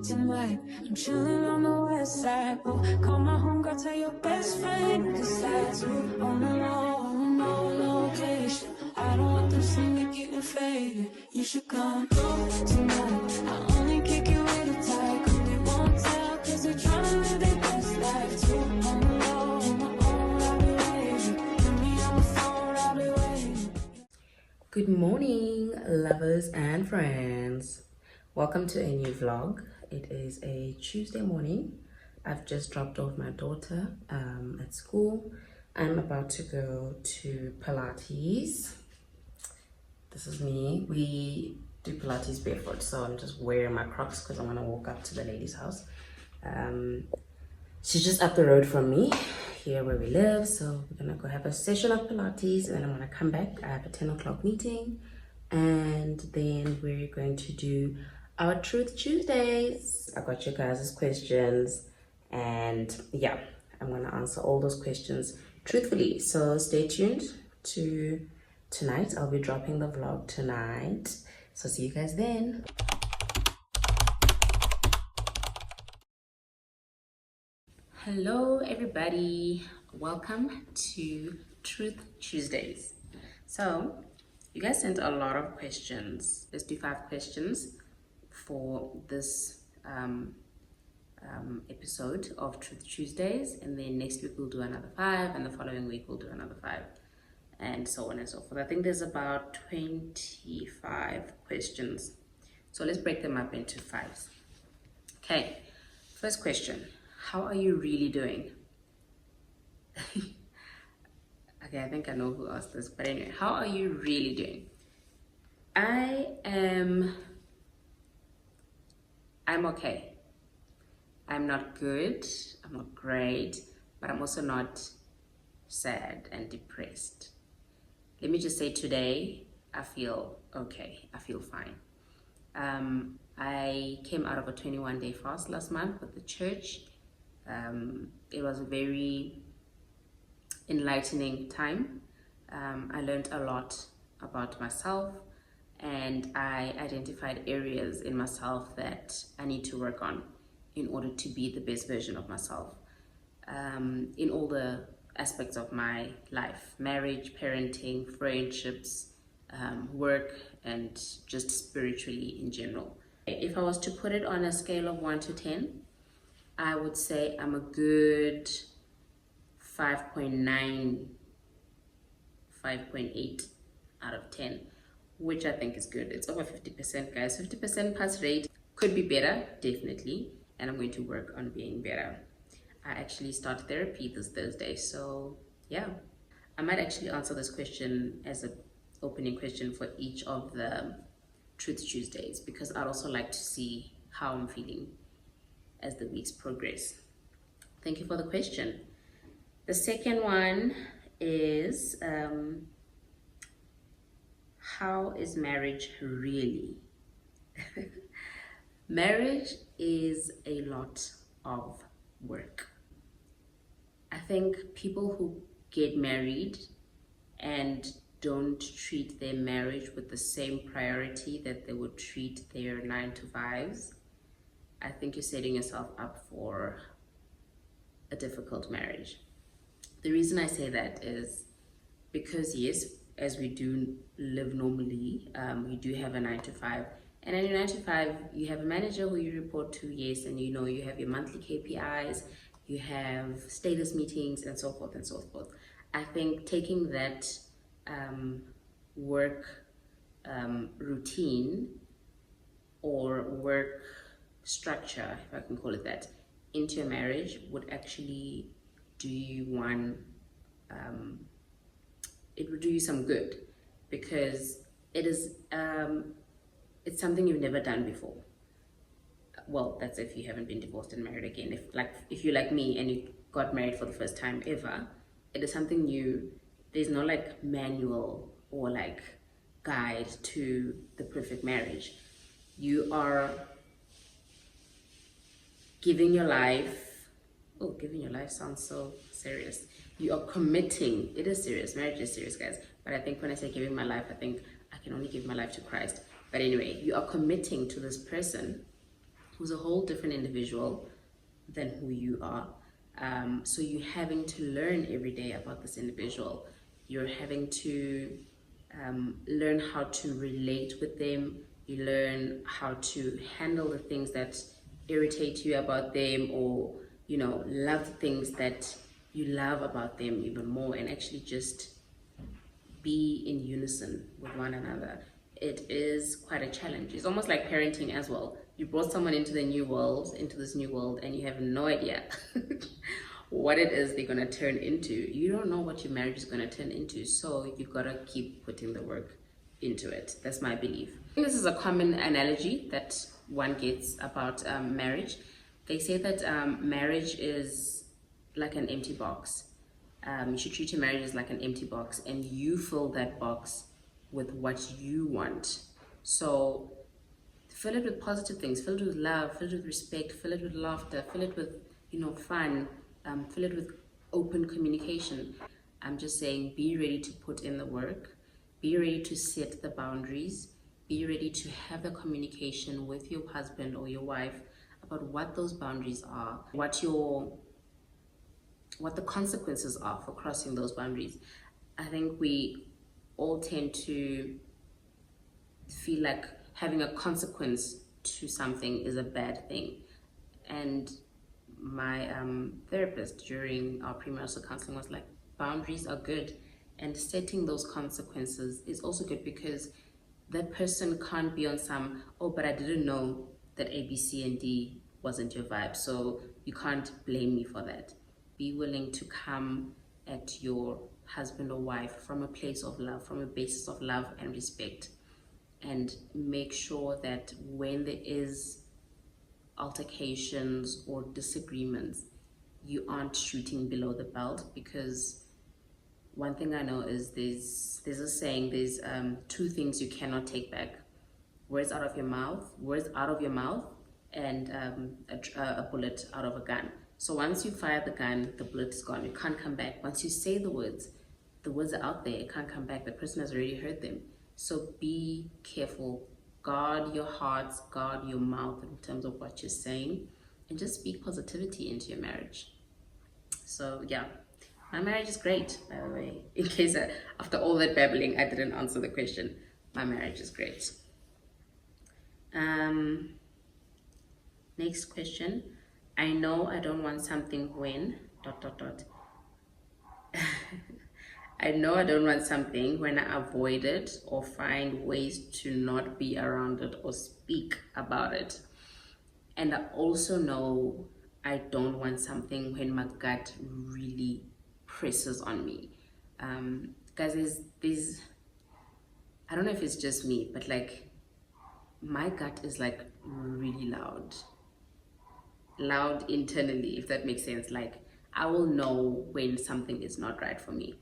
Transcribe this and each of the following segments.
tonight. I'm chilling on the west side. Oh, call my homegirl, tell your best friend. Cause that's who on the low, no location. I don't want them seeing me getting faded. You should come through tonight. I only kick it with a tie. Cause they won't tell. Cause they're trying to live their best life. Too on the low, on my own, I'll be waiting. Put me on the phone, I'll be waiting. Good morning, lovers and friends. Welcome to a new vlog. It is a Tuesday morning. I've just dropped off my daughter at school. I'm about to go to Pilates. This is me. We do Pilates barefoot, so I'm just wearing my Crocs because I'm gonna walk up to the lady's house. She's just up the road from me, here where we live. So we're gonna go have a session of Pilates, and then I'm gonna come back. I have a 10 o'clock meeting, and then we're going to do our Truth Tuesdays. I got you guys' questions, and yeah, I'm gonna answer all those questions truthfully. So stay tuned to tonight. I'll be dropping the vlog tonight. So see you guys then. Hello everybody, welcome to Truth Tuesdays. So you guys sent a lot of questions. Let's do 5 questions for this episode of Truth Tuesdays, and then next week we'll do another 5, and the following week we'll do another 5, and so on and so forth. I think there's about 25 questions, so let's break them up into 5s. Okay, first question. How are you really doing? Okay, I think I know who asked this, but anyway, how are you really doing? I'm okay. I'm not good, I'm not great, but I'm also not sad and depressed. Let me just say today, I feel okay, I feel fine. I came out of a 21-day fast last month with the church. It was a very enlightening time. I learned a lot about myself, and I identified areas in myself that I need to work on in order to be the best version of myself in all the aspects of my life: marriage, parenting, friendships, work, and just spiritually in general. If I was to put it on a scale of 1 to 10, I would say I'm a good 5.9, 5.8 out of 10, which I think is good. It's over 50%, guys. 50% pass rate. Could be better, definitely, and I'm going to work on being better. I actually start therapy this Thursday, so yeah. I might actually answer this question as an opening question for each of the Truth Tuesdays, because I'd also like to see how I'm feeling as the weeks progress. Thank you for the question. The second one is, how is marriage really? Marriage is a lot of work. I think people who get married and don't treat their marriage with the same priority that they would treat their 9-to-5s, I think you're setting yourself up for a difficult marriage. The reason I say that is because, yes, as we do live normally, we do have a 9-to-5, and in your 9-to-5 you have a manager who you report to, yes, and you know you have your monthly KPIs, you have status meetings, and so forth and so forth. I think taking that work routine or work structure, if I can call it that, into your marriage would actually do you it would do you some good, because it is it's something you've never done before. Well, that's if you haven't been divorced and married again. If you're like me and you got married for the first time ever, it is something new. There's no like manual or like guide to the perfect marriage. You are giving your life. Oh, giving your life sounds so serious. You are committing. It is serious. Marriage is serious, guys. But I think when I say giving my life, I think I can only give my life to Christ. But anyway, you are committing to this person who's a whole different individual than who you are. So you're having to learn every day about this individual. You're having to learn how to relate with them. You learn how to handle the things that irritate you about them, or love the things that you love about them even more, and actually just be in unison with one another. It is quite a challenge. It's almost like parenting as well. You brought someone into this new world, and you have no idea what it is they're going to turn into. You don't know what your marriage is going to turn into, so you got to keep putting the work into it. That's my belief. I think this is a common analogy that one gets about marriage. They say that marriage is like an empty box. You should treat your marriage as like an empty box, and you fill that box with what you want. So fill it with positive things, fill it with love, fill it with respect, fill it with laughter, fill it with fun, fill it with open communication. I'm just saying, be ready to put in the work, be ready to set the boundaries, be ready to have the communication with your husband or your wife about what those boundaries are, what the consequences are for crossing those boundaries. I think we all tend to feel like having a consequence to something is a bad thing. And my therapist during our premarital counseling was like, boundaries are good, and setting those consequences is also good, because that person can't be on some, oh, but I didn't know that A, B, C, and D wasn't your vibe, so you can't blame me for that. Be willing to come at your husband or wife from a place of love, from a basis of love and respect, and make sure that when there is altercations or disagreements, you aren't shooting below the belt. Because one thing I know is there's a saying, there's two things you cannot take back: words out of your mouth, and a bullet out of a gun. So once you fire the gun, the bullet is gone. You can't come back. Once you say the words are out there. It can't come back. The person has already heard them. So be careful. Guard your hearts, guard your mouth in terms of what you're saying, and just speak positivity into your marriage. So yeah, my marriage is great, by the way. In case after all that babbling, I didn't answer the question. My marriage is great. Next question. I know I don't want something when ... I know I don't want something when I avoid it or find ways to not be around it or speak about it. And I also know I don't want something when my gut really presses on me. Guys, there's I don't know if it's just me, but like my gut is like really loud internally, if that makes sense. Like I will know when something is not right for me,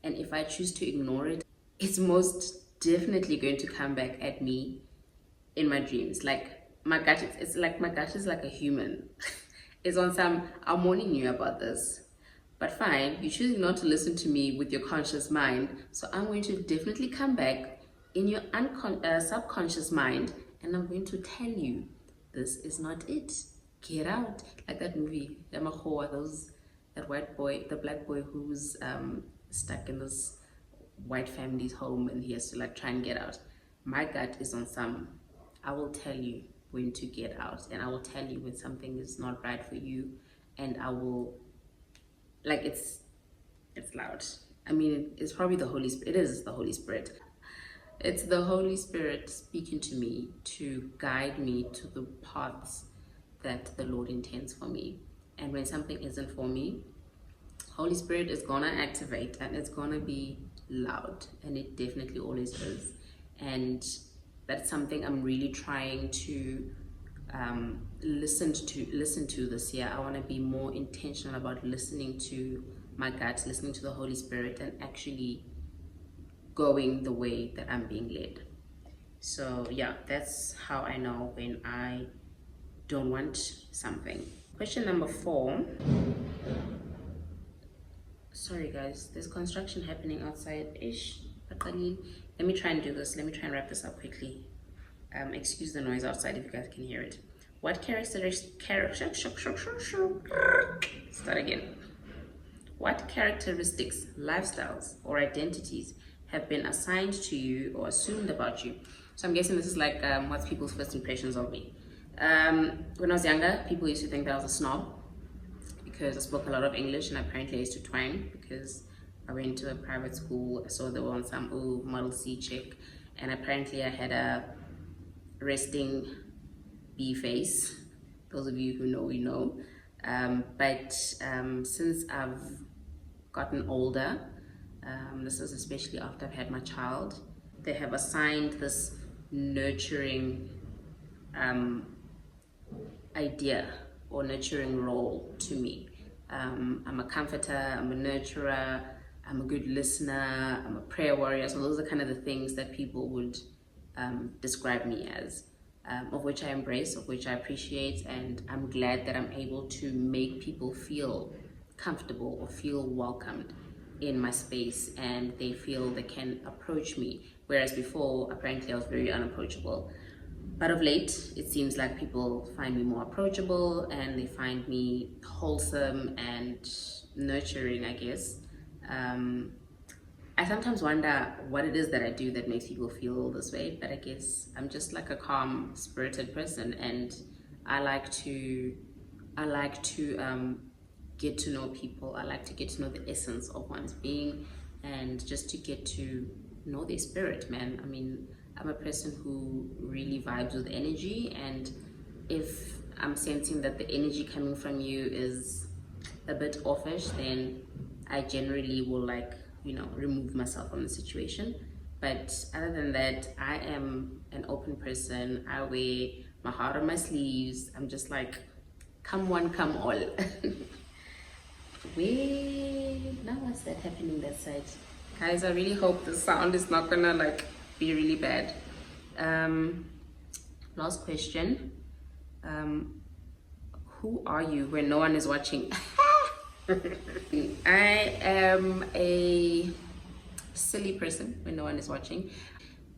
and if I choose to ignore it, it's most definitely going to come back at me in my dreams. Like my gut, it's like my gut is like a human. It's on some, I'm warning you about this, but fine, you choose not to listen to me with your conscious mind, so I'm going to definitely come back in your subconscious mind, and I'm going to tell you, this is not it. Get out. Like that movie, that white boy, the black boy who's stuck in this white family's home, and he has to like try and get out. My gut is on some, I will tell you when to get out, and I will tell you when something is not right for you, and I will, like, it's loud. I mean, it's probably the Holy Spirit. It is the Holy Spirit. It's the Holy Spirit speaking to me to guide me to the paths that the Lord intends for me. And when something isn't for me, Holy Spirit is gonna activate, and it's gonna be loud, and it definitely always is. And that's something I'm really trying to listen to this year. I want to be more intentional about listening to my gut, listening to the Holy Spirit, and actually going the way that I'm being led. So yeah, that's how I know when I don't want something. Question number 4. Sorry guys, there's construction happening outside ish. Let me try and do this. Let me try and wrap this up quickly. Excuse the noise outside if you guys can hear it. What start again. What characteristics, lifestyles, or identities have been assigned to you or assumed about you? So I'm guessing this is like what's people's first impressions of me. When I was younger, people used to think that I was a snob because I spoke a lot of English, and apparently I used to twang because I went to a private school. I saw they were on some Model C chick, and apparently I had a resting B face. Those of you who know, you know. But since I've gotten older, this is especially after I've had my child, they have assigned this nurturing idea or nurturing role to me. I'm a comforter, I'm a nurturer, I'm a good listener, I'm a prayer warrior. So those are kind of the things that people would describe me as, of which I embrace, of which I appreciate, and I'm glad that I'm able to make people feel comfortable or feel welcomed in my space, and they feel they can approach me, whereas before apparently I was very unapproachable. But of late, it seems like people find me more approachable, and they find me wholesome and nurturing, I guess. I sometimes wonder what it is that I do that makes people feel this way, but I guess I'm just like a calm, spirited person, and I like to get to know people. I like to get to know the essence of one's being, and just to get to know their spirit, man. I mean, I'm a person who really vibes with energy, and if I'm sensing that the energy coming from you is a bit offish, then I generally will, like, you know, remove myself from the situation. But other than that, I am an open person. I wear my heart on my sleeves. I'm just like, come one, come all. Wait, now what's that happening that side? Guys, I really hope the sound is not gonna like be really bad. Last question. Who are you when no one is watching? I am a silly person when no one is watching.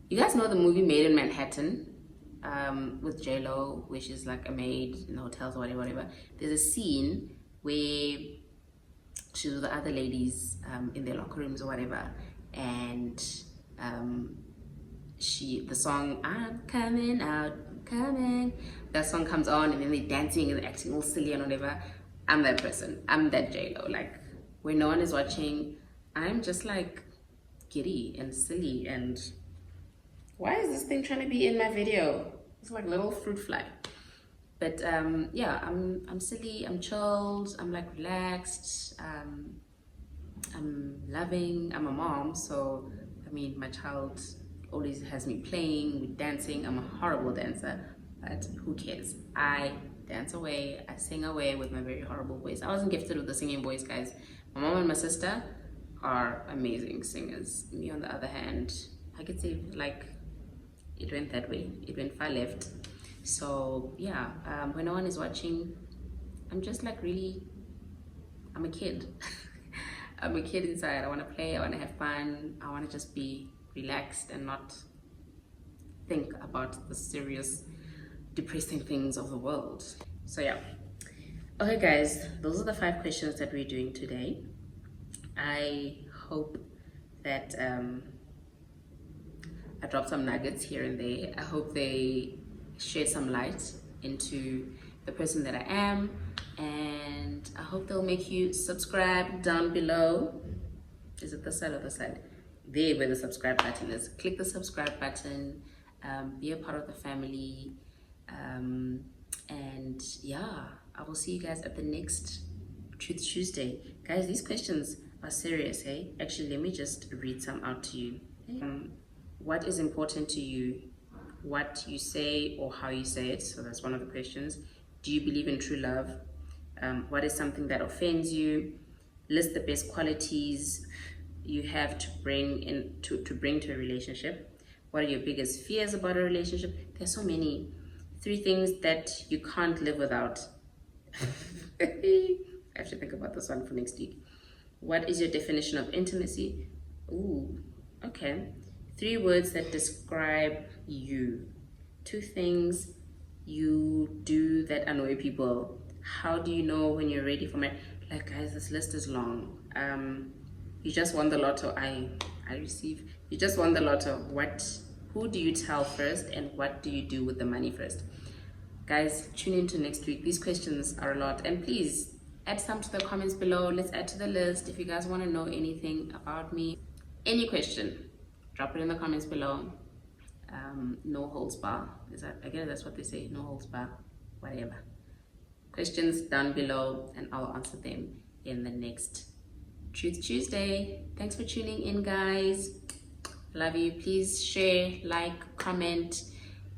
You guys know the movie Made in Manhattan, with J-Lo, which is like a maid in hotels or whatever. There's a scene where she's with the other ladies in their locker rooms or whatever, and the song "I'm coming out, I'm coming," that song comes on, and then they're dancing and they're acting all silly and whatever. I'm that person. I'm that J-Lo. Like, when no one is watching, I'm just like giddy and silly, and why is this thing trying to be in my video? It's like little fruit fly. But yeah, I'm silly, I'm chilled, I'm like relaxed, I'm loving, I'm a mom, so I mean, my child always has me playing, with dancing. I'm a horrible dancer, but who cares? I dance away, I sing away with my very horrible voice. I wasn't gifted with the singing voice, guys. My mom and my sister are amazing singers. Me, on the other hand, I could say, like, it went that way. It went far left. So yeah, when no one is watching, I'm just like really, I'm a kid. I'm a kid inside. I want to play, I want to have fun, I want to just be relaxed and not think about the serious, depressing things of the world. So yeah. Okay guys, those are the 5 questions that we're doing today. I hope that I dropped some nuggets here and there. I hope they shed some light into the person that I am, and I hope they'll make you subscribe down below. Is it this side or this side? There, where the subscribe button is. Click the subscribe button, be a part of the family, and yeah, I will see you guys at the next Truth Tuesday. Guys, these questions are serious, hey? Actually, let me just read some out to you. What is important to you? What you say or how you say it. So that's one of the questions. Do you believe in true love? What is something that offends you? List the best qualities you have to bring to a relationship. What are your biggest fears about a relationship? There's so many. 3 things that you can't live without. I have to think about this one for next week. What is your definition of intimacy? Ooh, okay. 3 words that describe you. 2 things you do that annoy people. How do you know when you're ready for marriage? Like, guys, this list is long. You just won the lotto. I receive. You just won the lotto. Who do you tell first, and what do you do with the money first? Guys, tune into next week. These questions are a lot, and please add some to the comments below. Let's add to the list. If you guys want to know anything about me, any question, drop it in the comments below. No holds bar. I guess that's what they say. No holds bar. Whatever. Questions down below, and I'll answer them in the next Truth Tuesday. Thanks for tuning in, guys. Love you. Please share, like, comment.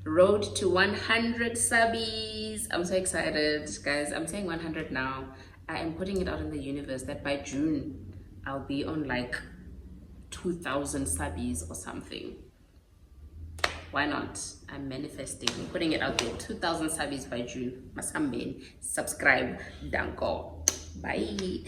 Road to 100 subbies. I'm so excited, guys. I'm saying 100 now. I am putting it out in the universe that by June I'll be on like 2,000 subbies or something. Why not? I'm manifesting. I'm putting it out there. 2,000 subbies by June. Masambin. Subscribe. Danko. Bye.